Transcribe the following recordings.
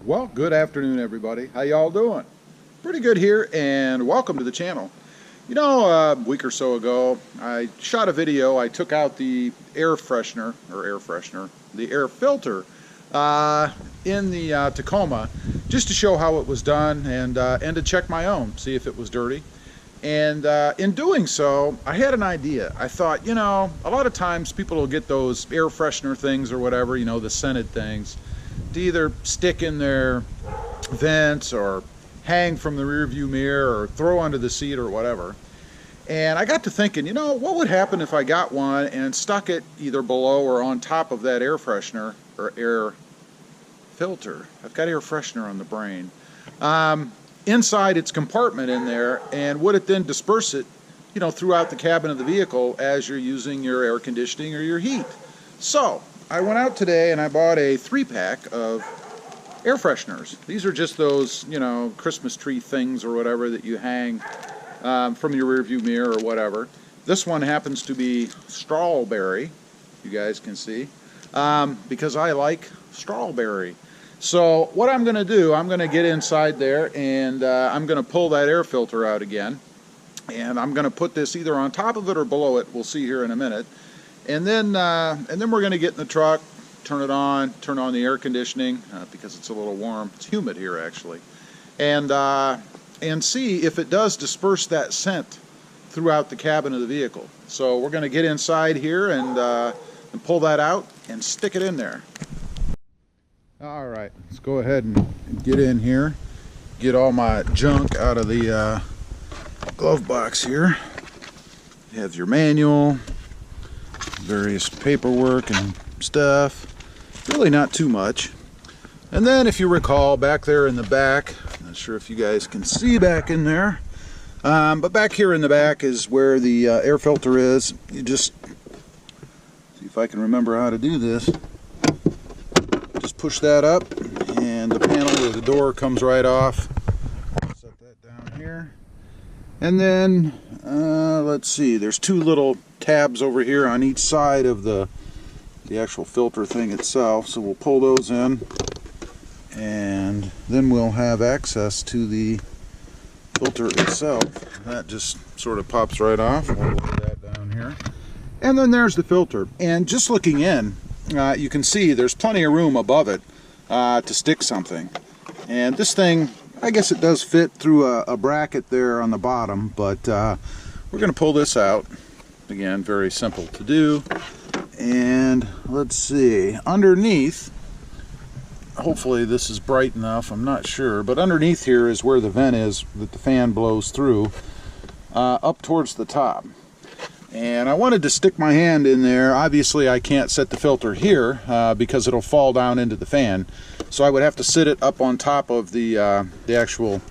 Well, good afternoon, everybody. How y'all doing? Pretty good here, and welcome to the channel. You know, a week or so ago, I shot a video. I took out the air filter in the Tacoma, just to show how it was done and to check my own, see if it was dirty. And in doing so, I had an idea. I thought, you know, a lot of times people will get those air freshener things or whatever, you know, the scented things, to either stick in their vents or hang from the rear view mirror or throw under the seat or whatever. And I got to thinking, you know, what would happen if I got one and stuck it either below or on top of that air freshener or air filter. I've got air freshener on the brain. Inside its compartment in there, and would it then disperse it, you know, throughout the cabin of the vehicle as you're using your air conditioning or your heat. So I went out today and I bought a 3-pack of air fresheners. These are just those, you know, Christmas tree things or whatever that you hang from your rear view mirror or whatever. This one happens to be strawberry, you guys can see, because I like strawberry. So what I'm going to do, I'm going to get inside there and I'm going to pull that air filter out again, and I'm going to put this either on top of it or below it. We'll see here in a minute. And then we're going to get in the truck, turn on the air conditioning because it's a little warm. It's humid here actually, and see if it does disperse that scent throughout the cabin of the vehicle. So we're going to get inside here and pull that out and stick it in there. All right, let's go ahead and get in here, get all my junk out of the glove box here. You have your manual, various paperwork and stuff, really not too much. And then if you recall, back there in the back, not sure if you guys can see back in there, but back here in the back is where the air filter is. You just, see if I can remember how to do this. Just push that up and the panel or the door comes right off. Set that down here. And then, let's see, there's 2 little tabs over here on each side of the actual filter thing itself. So we'll pull those in and then we'll have access to the filter itself. That just sort of pops right off. We'll lay that down here. And then there's the filter. And just looking in, you can see there's plenty of room above it to stick something. And this thing, I guess it does fit through a bracket there on the bottom, but we're going to pull this out. Again, very simple to do. And let's see, underneath, hopefully this is bright enough, I'm not sure, but underneath here is where the vent is that the fan blows through, up towards the top. And I wanted to stick my hand in there. Obviously I can't set the filter here because it'll fall down into the fan. So I would have to sit it up on top of the actual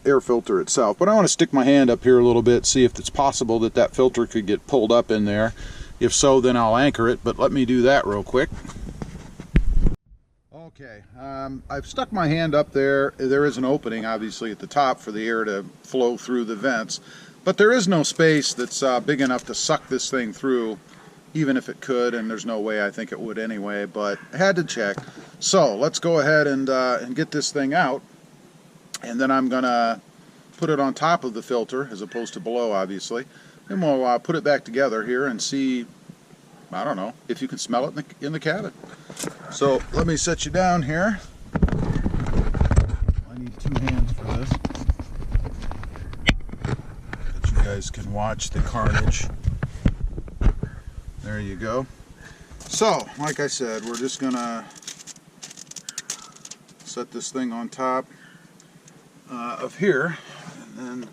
air filter itself. But I want to stick my hand up here a little bit, see if it's possible that that filter could get pulled up in there. If so, then I'll anchor it, but let me do that real quick. Okay, I've stuck my hand up there. There is an opening obviously at the top for the air to flow through the vents. But there is no space that's big enough to suck this thing through, even if it could, and there's no way I think it would anyway, but I had to check. So let's go ahead and get this thing out, and then I'm going to put it on top of the filter as opposed to below, obviously. And we'll put it back together here and see, I don't know, if you can smell it in the cabin. So let me set you down here. I need 2 hands for this. Guys can watch the carnage. There you go. So, like I said, we're just gonna set this thing on top of here, and then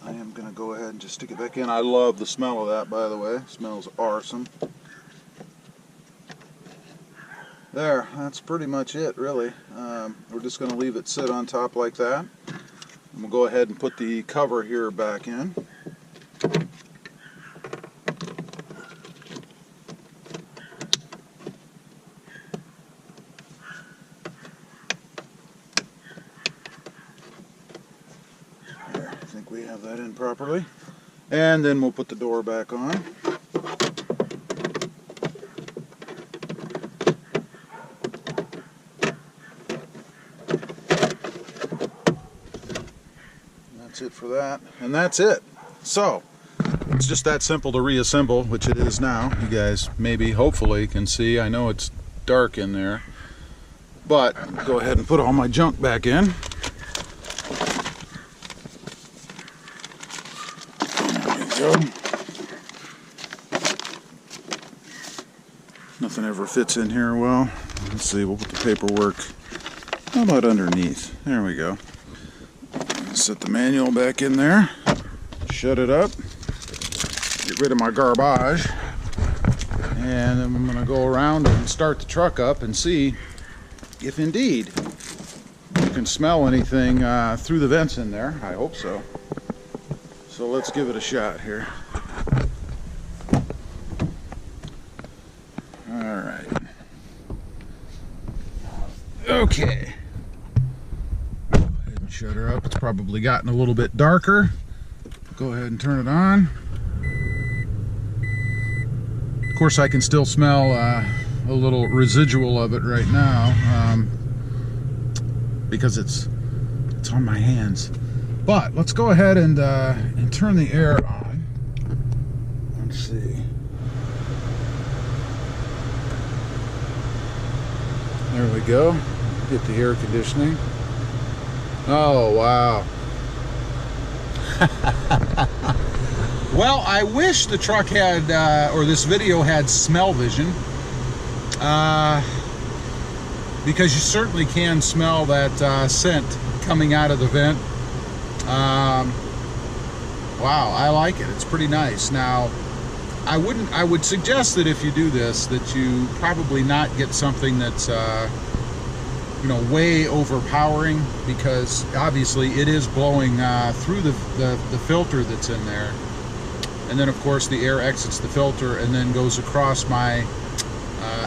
I am gonna go ahead and just stick it back in. I love the smell of that, by the way. It smells awesome. There, that's pretty much it, really. We're just gonna leave it sit on top like that. And we'll go ahead and put the cover here back in. There, I think we have that in properly. And then we'll put the door back on. for that. And that's it. So it's just that simple to reassemble, which it is now. You guys maybe, hopefully, can see. I know it's dark in there, but I'll go ahead and put all my junk back in. There we go. Nothing ever fits in here well. Let's see, we'll put the paperwork, how about underneath? There we go. Set the manual back in there, shut it up, get rid of my garbage, and then I'm going to go around and start the truck up and see if indeed you can smell anything through the vents in there. I hope so. So let's give it a shot here. Alright. Okay. Go ahead and shut her up. It's probably gotten a little bit darker. Go ahead and turn it on. Of course, I can still smell a little residual of it right now because it's on my hands. But let's go ahead and turn the air on. Let's see. There we go. Get the air conditioning. Oh, wow. Well, I wish the truck had, or this video had smell vision, because you certainly can smell that scent coming out of the vent. Wow, I like it. It's pretty nice. Now, I would suggest that if you do this, that you probably not get something that's, you know, way overpowering, because obviously it is blowing through the filter that's in there. And then, of course, the air exits the filter and then goes across my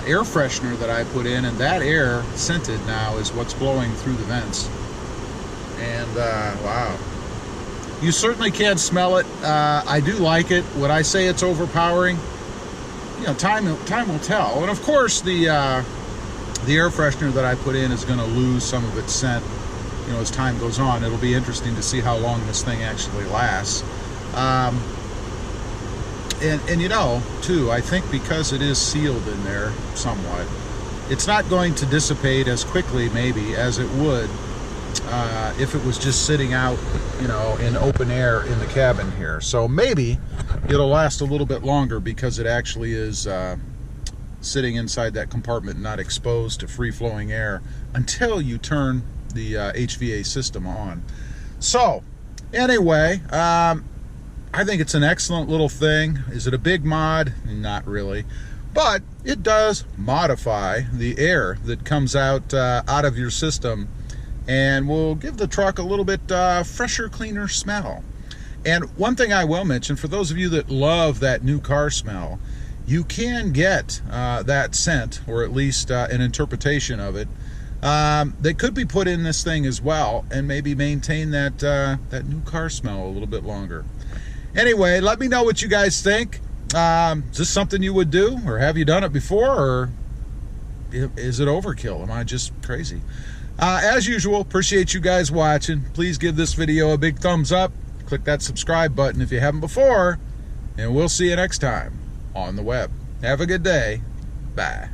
air freshener that I put in, and that air, scented now, is what's blowing through the vents. And, wow. You certainly can smell it. I do like it. Would I say it's overpowering? You know, time will tell. And, of course, the air freshener that I put in is going to lose some of its scent, you know, as time goes on. It'll be interesting to see how long this thing actually lasts. And you know, too, I think because it is sealed in there somewhat, it's not going to dissipate as quickly, maybe, as it would if it was just sitting out, you know, in open air in the cabin here. So maybe it'll last a little bit longer because it actually is sitting inside that compartment, not exposed to free-flowing air until you turn the HVA system on. So, anyway, I think it's an excellent little thing. Is it a big mod? Not really. But it does modify the air that comes out of your system and will give the truck a little bit fresher, cleaner smell. And one thing I will mention, for those of you that love that new car smell, you can get that scent, or at least an interpretation of it, that could be put in this thing as well, and maybe maintain that, that new car smell a little bit longer. Anyway, let me know what you guys think. Is this something you would do, or have you done it before, or is it overkill? Am I just crazy? As usual, appreciate you guys watching. Please give this video a big thumbs up. Click that subscribe button if you haven't before, and we'll see you next time on the web. Have a good day. Bye.